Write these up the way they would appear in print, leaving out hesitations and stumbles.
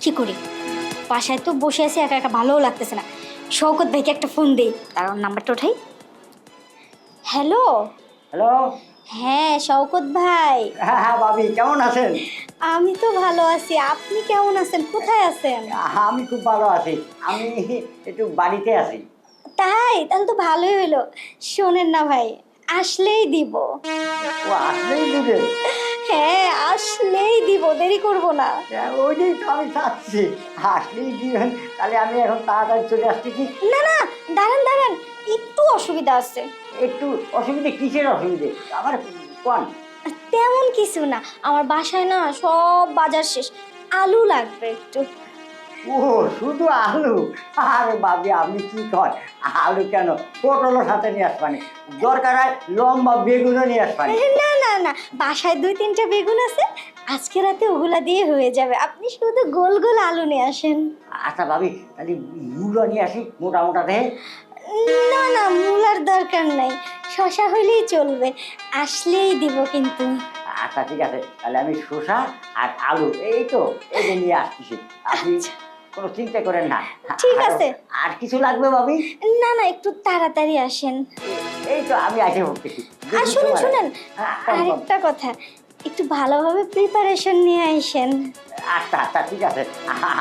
কি করি, বাসায় তো বসে আছি একা একা, ভালোও লাগতেছে না। শওকত ভাইকে একটা ফোন দেই, তার নাম্বারটা ওঠাই। হ্যালো। হ্যালো। হ্যাঁ শওকত ভাই। হ্যাঁ হ্যাঁ ভাবি, কেমন আছেন? আমি তো ভালো আছি, আপনি কেমন আছেন? কোথায় আছেন? আমি খুব ভালো আছি। আমি একটু বাড়িতে আছি। তাই? তাহলে তো ভালোই হলো। শোনেন না ভাই, আসলেই দিব। ও আসলেই দিবেন? হ্যাঁ আসলেই দিব, দেরি করব না। ওইটাই তো আমি চাচ্ছি, আসলেই দিবেন। তাহলে আমি এখন তাড়াতাড়ি চলে আসতেছি। না না, দাঁড়ান দাঁড়ান, একটু অসুবিধা আছে। একটু অসুবিধে? কিসের অসুবিধে আমার? কোন? তেমন কিছু না, আমার বাসায় না সব বাজার শেষ, আলু লাগবে একটু। ও শুধু আলু? আরে ভাবি আপনি কি কর, আলু কেন, পটলও সাথে নিয়ে আসবানি, দরকার হয় লম্বা বেগুনও নিয়ে আসবানি। না না না, বাসায় 2-3টা বেগুন আছে, আজকে রাতে ওগুলা দিয়ে হয়ে যাবে। আপনি শুধু গোল গোল আলু নিয়ে আসেন। আচ্ছা ভাবি, তাহলে মূলো নিয়ে আসি মোটা মোটা দেহে। না না, মূলার দরকার নাই, শশা হইলেই চলবে, আসলেই দিব কিন্তু। আচ্ছা ঠিক আছে, তাহলে আমি শসা আর আলু এই তো এই যে নিয়ে আসতেছি। আপনি কোনো চিন্তা করেন না। ঠিক আছে। আর কিছু লাগবে ভাবি? না না, একটু তাড়াতাড়ি আসেন। এই তো আমি আগে উঠতেছি। আর শুনুন শুনুন, আরেকটা কথা, একটু ভালোভাবে প্রিপারেশন নিয়ে আইসেন। আচ্ছা আচ্ছা ঠিক আছে,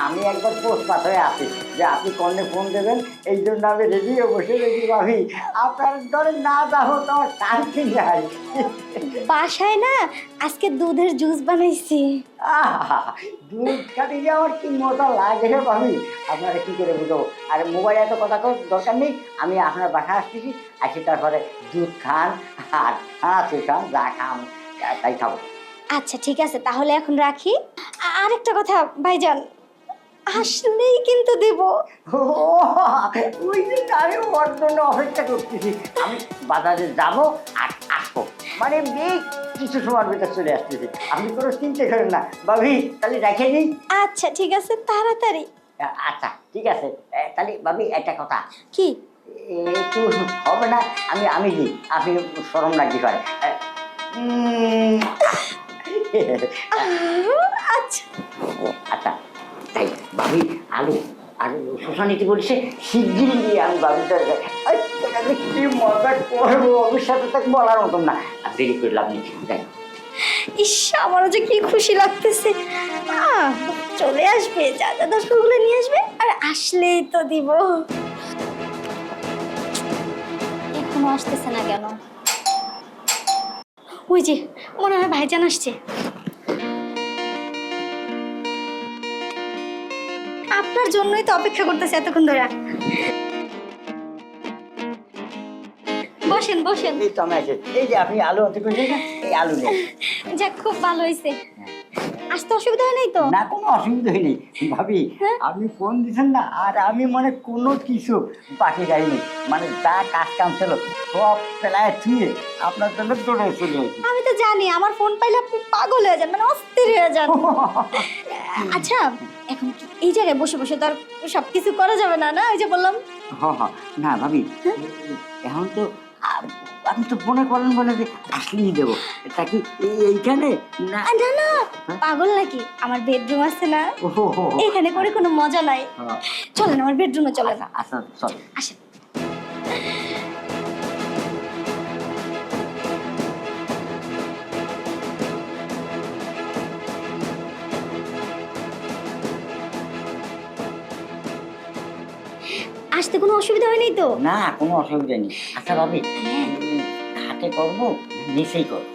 আমি একবার পোস্টপাত হয়ে আছি যে আপনি কর্নে ফোন দেবেন, এই জন্য আমি রেডি বসে রেডি ভাবি। আপনার ধরে না যাবো তো আমার শান্তি নাই। বাসায় না আজকে দুধের জুস বানাইছি। দুধ কাটিয়ে আমার কি মজা লাগে রে ভাবি, আপনারা কি করে বুঝবো। আর মোবাইলে এত কথা কর দরকার নেই, আমি আপনার বাসায় আসতেছি, আসি তারপরে দুধ খান আর ছানাচুর খান, যা খান তাই খাবো। আচ্ছা ঠিক আছে, তাহলে এখন রাখি। আরেকটা কথা ভাইজান, আসলেই কিন্তু দিব। ও, ওই যে আমি ওর জন্য অপেক্ষা করতেছি। আমি বাজারে যাবো আর আসবো, মানে এই কিছু সময়ের ভিতরে চলে আসতেছি, আপনি কোনো চিন্তা করেন না ভাবি। তাহলে রেখে দিই। আচ্ছা ঠিক আছে, তাড়াতাড়ি। আচ্ছা ঠিক আছে, তাহলে ভাবি একটা কথা। কি? একটু হবে না, আমি আমি দিই, আপনি শরম লাগতে পারে। আচ্ছা আচ্ছা তাই ভাবি, আলু আর শোষা নিতে বলছে, শিগগিরই দিয়ে আমি ভাবির দরে যাই। কি মজা করবো, ওর সাথে তো বলার মতন না। আর দেরি করে লাভ নেই, যাই। ইস, আমারও যে কি খুশি লাগতেছে। চলে আসবে, যা যা দরকারগুলো নিয়ে আসবে, আর আসলেই তো দিব। এখনো আসতেছে না কেন? ওই যে মনে হয় ভাইজান আসছে। আপনার জন্যই তো অপেক্ষা করতেছে এতক্ষণ ধরে। বসেন বসেন। এই তো আমি আছে, এই যে আপনি আলু আনতে করছেন না, এই আলু নেই। যাক, খুব ভালো হয়েছে। আসতে অসুবিধা হয় নাই তো? না কোনো অসুবিধা হয়নি ভাবি, আপনি ফোন দিচ্ছেন না, আর আমি মানে কোনো কিছু বাকি যাইনি, মানে যা কাজ কাম ছিল সব ফেলায় থুয়ে আপনার জন্য দৌড়ে চলে আসি। আমি তো জানি আমার ফোন পাইলে আপনি পাগল হয়ে যান, মানে অস্থির হয়ে যান। আচ্ছা, এখন কি এই জায়গায় বসে বসে তো আর সবকিছু করা যাবে না, না ওই যে বললাম। হ্যাঁ না ভাবি, এখন তো আপনি তো মনে করেন বলে যে আসলেই দেবো, তা কি এইখানে না? না না, পাগল নাকি? আমার বেডরুম আছে না, ওহো, এখানে করে কোনো মজা নাই। চলেন আমার বেডরুমে চলেন। আচ্ছা চল আসেন। আসতে কোনো অসুবিধা হয়নি তো? না কোনো অসুবিধা নেই। আচ্ছা ভাবি, খাটে করবো নিচেই করবো?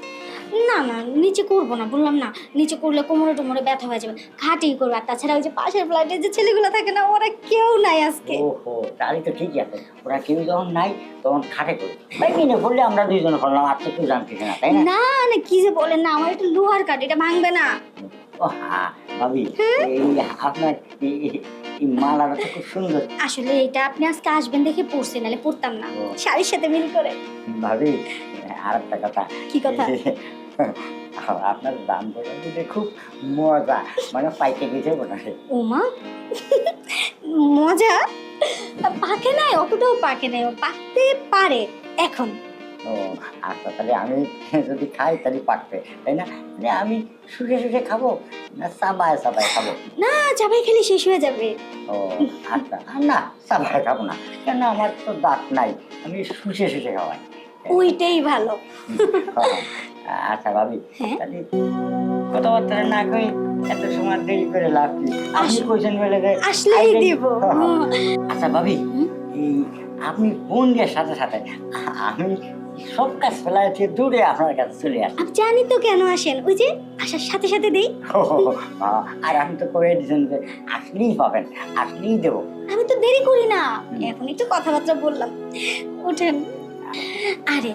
না না, নিচে করবো না, বললাম না, নিচে করলে কোমরে টোমরে ব্যথা হয়ে যাবে, খাটেই করবো। আর তাছাড়া ওই যে পাশের ফ্ল্যাটে যে ছেলেগুলো থাকে না, ওরা কেউ নাই আজকে। ওহো, তাহলে তো ঠিকই আছে, ওরা কেউ যখন নাই তখন খাটে করবো। ভাই কিনে পড়লে আমরা দুইজনে করলাম, আর তো কেউ জানতেছে না, তাই না? না না, কি যে বলেন না, আমার একটা লোহার কাঠ, এটা ভাঙবে না। ও হ্যাঁ ভাবি, এই আপনার এই মালাটা তো খুব সুন্দর। আসলে এটা আপনি আজকে আসবেন দেখে পড়ছি, নাহলে পড়তাম না, শাড়ির সাথে মিল করে। ভাবি আর একটা কথা। কি কথা? আপনার দাম বলে দিলে খুব মজা, মানে পাইতে গেছে মনে হয়। ওমা, মজা? পাকে নাই, অতটাও পাকে নাই, ও পাকতে পারে এখন। ও আচ্ছা, তাহলে আমি যদি খাই তাহলে পাকবে, তাই না? তাহলে আমি শুষে শুষে খাবো না চাবায় চাবায় খাবো? না, চাবাই খেলে শেষ হয়ে যাবে। ও আচ্ছা, আর না চাবায় খাবো না, কেন আমার তো দাঁত নাই, আমি শুষে শুষে খাওয়াই। ওইটাই ভালো। আচ্ছা ভাবি, হ্যাঁ? তাহলে কথাবার্তা না কই এত সময় দেরি করে লাভ কি? আপনি কইছেন বলে যে আসলেই আইলেই- দিব। আচ্ছা ভাবি, এই আপনি ফোন দেওয়ার সাথে সাথে আমি সব কাজ ফেলায় দিয়ে দূরে আপনার কাছে চলে আসি। আমি জানি তো কেন আসেন, ওই যে আসার সাথে সাথে দেই। আর আমি তো করে দিয়েছেন যে আসলেই পাবেন, আসলেই দেবো। আমি তো দেরি করি না, এখন একটু কথাবার্তা বললাম। ওঠেন। আরে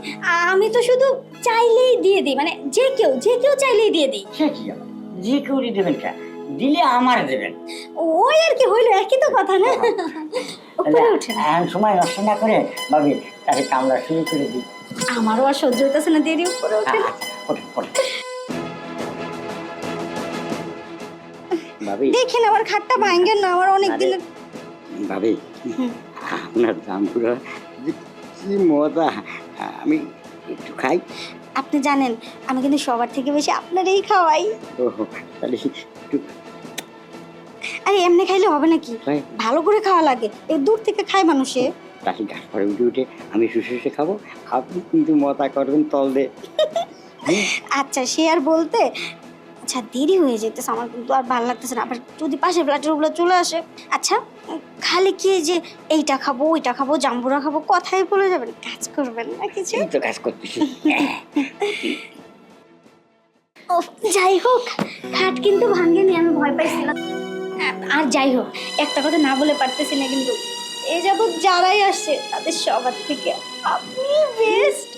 আমি তো শুধু চাইলেই দিয়ে দিই, মানে যে কেউ চাইলেই দিয়ে দিই। সে কি আবার? যে কেউই দেবেন কেন? দিলে আমার দেবেন। ওই আর কি হইলো, একই তো কথা না। উপরে ওঠেন। এখন সময় নষ্ট না করে ভাবি তাকে কামড়া শুরু করে দিই। আমারও আর সহ্য হইতেছে না, দেরি। উপরে ওঠেন। ওঠেন, ওঠেন। ভাবি দেখেন আমার খাটটা ভাঙ্গেন না, আমার অনেক দিনের। ভাবি আপনার জামপুরা কি মজা, আমি একটু খাই। আপনি জানেন আমি কিন্তু সবার থেকে বেশি আপনারই খাওয়াই। ও তাহলে একটু আরে এমনি খাইলে হবে নাকি, খাই। ভালো করে খাওয়া লাগে, এই দূর থেকে খায় মানুষে। তাহলে গাছ পরে উঠে উঠে আমি শুষে শুষে খাবো, আপনি কিন্তু মজা করবেন তল দে। আচ্ছা সে আর বলতে। আচ্ছা দেরি হয়ে যেতেছে, আমার কিন্তু আর ভালো লাগতেছে না, আবার যদি পাশের ফ্ল্যাটের ওগুলো চলে আসে। আচ্ছা খালি কি এই যে এইটা খাবো ওইটা খাবো জাম্বুরা খাবো কথাই বলে যাবেন, কাজ করবেন না কিছু? এই তো কাজ করতেছি। ও যাই হোক, খাট কিন্তু ভাঙেনি, আমি ভয় পাইছিলাম। আর যাই হোক, একটা কথা না বলে পারতেছি না, কিন্তু এই যাবৎ যারাই আসছে তাদের সবার থেকে আপনি বেস্ট।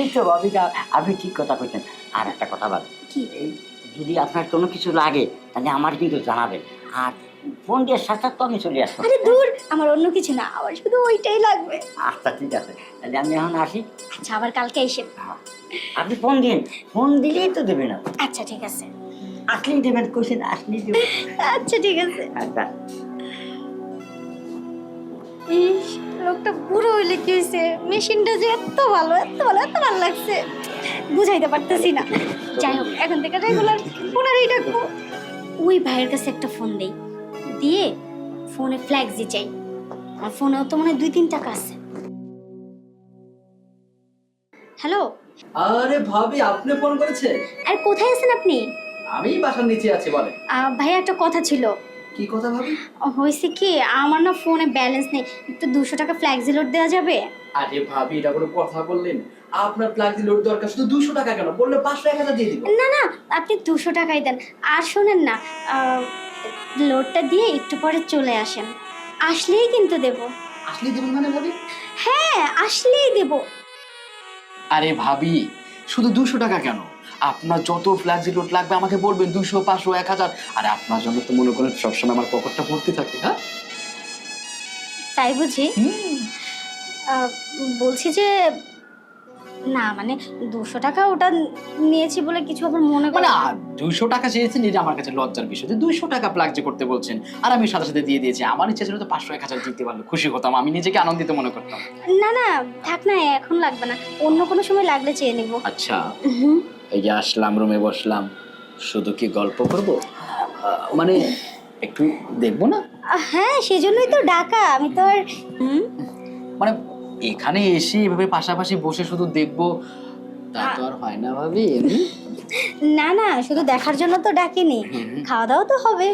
এই তো ভাবি, আপনি ঠিক কথা কইছেন। আর একটা কথা ভাবি, কি? এই যদি আপনার কোনো কিছু লাগে তাহলে আমার কিন্তু জানাবেন, আর ফোন দিয়ে সাথে তো আমি চলে আসবো। আরে দূর, আমার অন্য কিছু না, আমার শুধু ওইটাই লাগবে। আচ্ছা ঠিক আছে, তাহলে আমি এখন আসি। আচ্ছা আবার কালকে এসেন। হ্যাঁ, আপনি ফোন দিন, ফোন দিলেই তো দেবেন। আপনি আচ্ছা ঠিক আছে। আসলেই দেবেন, কইছেন আসলেই দেবেন। আচ্ছা ঠিক আছে। আচ্ছা ইস, লোকটা বুড়ো হইলে কি হয়েছে, মেশিনটা যে এত ভালো এত ভালো এত ভালো লাগছে, বুঝাইতে পারতেছি না। যাই হোক, এখন থেকে রেগুলার ফোনেরই ডাকবো। ওই ভাইয়ের কাছে একটা ফোন দেই, দিয়ে ফোনে ফ্ল্যাক্স দি চাই। আর ফোনেও তো মনে হয় 2-3 টাকা আছে। হ্যালো। আরে ভাবি, আপনি ফোন করেছেন? আর কোথায় আছেন আপনি? আমি বাসার নিচে আছি, বলেন। ভাইয়া একটা কথা ছিল। কি কথা ভাবি? হয়েছে কি, আমার না ফোনে ব্যালেন্স নেই, একটু 200 টাকা ফ্ল্যাক্সি লোড দেওয়া যাবে? আরে ভাবি, এটা কোনো কথা বললেন? আপনার প্লাগ লোড দরকার, শুধু 200 টাকা কেন? বললে 500-1000 দিয়ে দিব। না না, আপনি 200 টাকাই দেন। আর শোনেন না, লোডটা দিয়ে একটু পরে চলে আসেন, আসলেই কিন্তু দেব। আসলে দিবেন মানে ভাবি? হ্যাঁ আসলেই দেব। আরে ভাবি, শুধু 200 টাকা কেন? আপনার যত ফ্ল্যাক্সি লোড লাগবে আমাকে বলবেন, 200, 500, 1000। আরে আপনার জন্য তো মনে করেন সবসময় আমার পকেটটা ভর্তি থাকে। হ্যাঁ তাই বুঝি? বলছি যে না মানে 200 টাকা ওটা নিয়েছি বলে কিছু আবার মনে মানে করেন? 200 টাকা চেয়েছেন, এটা আমার কাছে লজ্জার বিষয় যে 200 টাকা প্লাগ যে করতে বলছেন, আর আমি সাথে সাথে দিয়ে দিয়েছি। আমার ইচ্ছা ছিল তো 500-1000 দিতে পারলে খুশি হতাম, আমি নিজেকে আনন্দিত মনে করতাম। না না থাক না, এখন লাগবে না, অন্য কোনো সময় লাগলে চেয়ে নেব। আচ্ছা, এই যে আসলাম, রুমে বসলাম, শুধু কি গল্প করব? মানে একটু দেখবো না? হ্যাঁ সেজন্যই তো ডাকা, আমি তো আর মানে এখানে এসে এভাবে পাশাপাশি বসে শুধু দেখবো তা তো আর হয় না ভাবি। না না, শুধু দেখার জন্য তো ডাকিনি, খাওয়া দাওয়া তো হবে।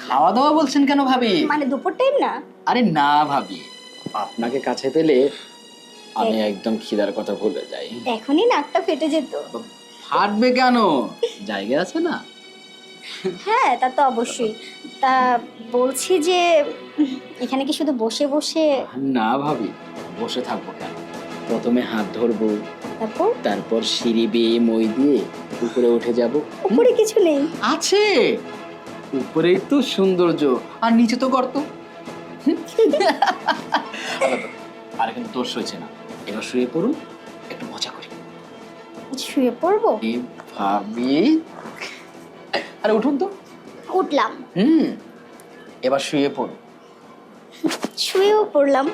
খাওয়া দাওয়া বলছেন কেন ভাবি? মানে দুপুর টাইম না? আরে না ভাবি, আপনাকে কাছে পেলে আমি একদম খিদার কথা ভুলে যাই। এখনই নাকটা ফেটে যেত। ফাটবে কেন, জায়গা আছে না? হ্যাঁ তা তো অবশ্যই। তা বলছি যে এখানে কি শুধু বসে বসে? না ভাবি, বসে থাকবো কেন, প্রথমে হাত ধরবো, তারপর তারপর সিঁড়ি বেয়ে মই দিয়ে উপরে উঠে যাব। উপরে কিছু নেই? আছে, উপরেই তো সৌন্দর্য, আর নিচে তো গর্ত। আর কিন্তু দোষ হয়েছে না, এবার শুয়ে পড়ুন, একটু মজা করি। শুয়ে পড়বো? এ ভাবি, আরে উঠুন তো। উঠলাম। এবার শুয়ে পড়ুন। শুয়েও পড়লাম।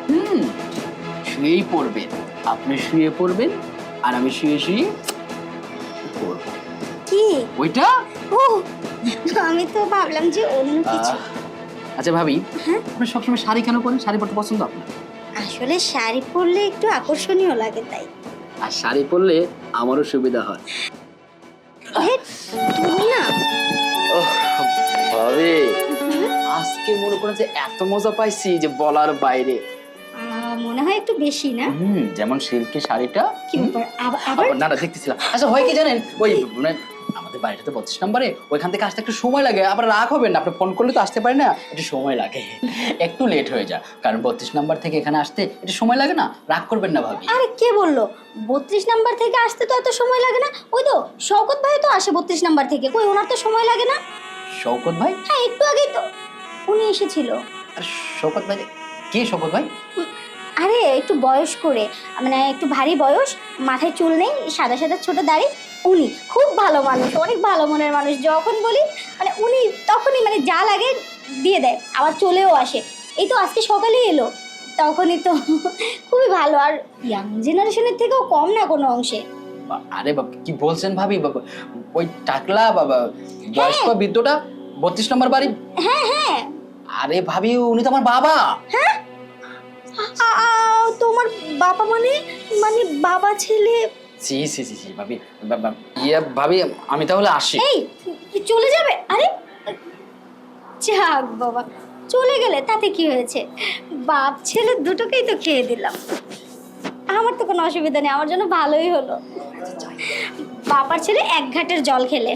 শুয়েই পড়বেন, আপনি শুয়ে পড়বেন আর আমি শুয়ে শুয়ে পড়বো। কি? ওইটা ও, আমি তো ভাবলাম যে অন্য কিছু। আচ্ছা ভাবি, আপনি সবসময় শাড়ি কেন পরেন? শাড়ি পরতে পছন্দ আপনার? আসলে শাড়ি পরলে একটু আকর্ষণীয় লাগে তাই। আর শাড়ি পরলে আমারও সুবিধা হয়। হেট, তুমি না। ভাবি, আজকে মনে করেন যে এত মজা পাইছি যে বলার বাইরে। মনে হয় একটু বেশি না? যেমন সিল্কি শাড়িটা। কি ব্যাপার? আবার না না, দেখতেছিলাম। আচ্ছা হয় কি জানেন, ওই মানে আমাদের বাড়িটা তো 32 নম্বরে, ওইখান থেকে আসতে একটু সময় লাগে। আবার রাগ হবেন না, আপনি ফোন করলে তো আসতে পারেন না, একটু সময় লাগে, একটু লেট হয়ে যায়। কারণ 32 নম্বর থেকে এখানে আসতে একটু সময় লাগে না, রাগ করবেন না ভাবি। আরে কে বললো 32 নাম্বার থেকে আসতে তো এত সময় লাগে না? ওই তো শওকত ভাই তো আসে 32 নাম্বার থেকে, কই ওনার তো সময় লাগে না? শওকত ভাই? হ্যাঁ, একটু আগেই তো উনি এসেছিল। আর শওকত ভাই কে? শওকত ভাই আরে একটু বয়স করে, মানে একটু ভারী বয়স, মাথায় চুল নেই, সাদা সাদা ছোট দাড়ি। উনি খুব ভালো মানুষ, অনেক ভালো মনের মানুষ। যখন বলি মানে উনি তখনই মানে যা লাগে দিয়ে দেয়, আবার চলেও আসে। এই তো আজকে সকালেই এলো, তখনই তো খুবই ভালো। আর ইয়াং জেনারেশনের থেকেও কম না কোনো অংশে। আরে বাবা, কি বলছেন ভাবি? বাবা, ওই টাকলা বাবা বয়স্ক বৃদ্ধটা 32 নম্বর বাড়ি? হ্যাঁ হ্যাঁ। আরে ভাবি, উনি তো আমার বাবা। হ্যাঁ, তোমার বাবা মানে? মানে বাবা ছেলে? জি জি জি জি ভাবি, ইয়ে ভাবি, আমি তাহলে আসি। এই চলে যাবে? আরে যাক বাবা, চলে গেলে তাতে কি হয়েছে? বাপ ছেলে দুটোকেই তো খেয়ে দিলাম, আমার তো কোনো অসুবিধা নেই, আমার জন্য ভালোই হলো। বাবার ছেলে এক ঘাটের জল খেলে।